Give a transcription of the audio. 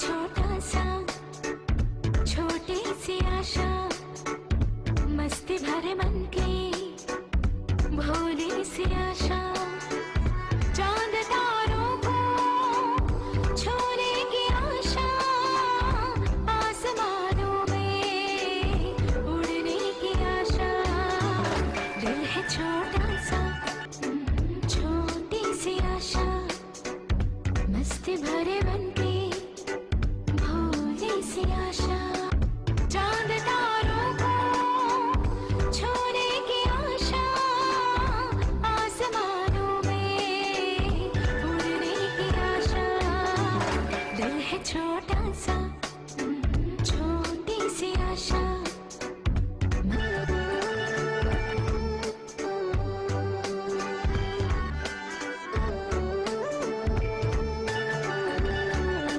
छोटा सा छोटी सी आशा, मस्ती भरे मन की भोली सी आशा, चांद तारों को छूने की आशा, आसमानों में उड़ने की आशा। दिल है छोटा सा छोटी सी आशा, मस्ती भरे मन की भोली सी आशा, चांद तारों को छूने की आशा, आसमानों में उड़ने की आशा। दिल है छोटा सा छोटी सी आशा।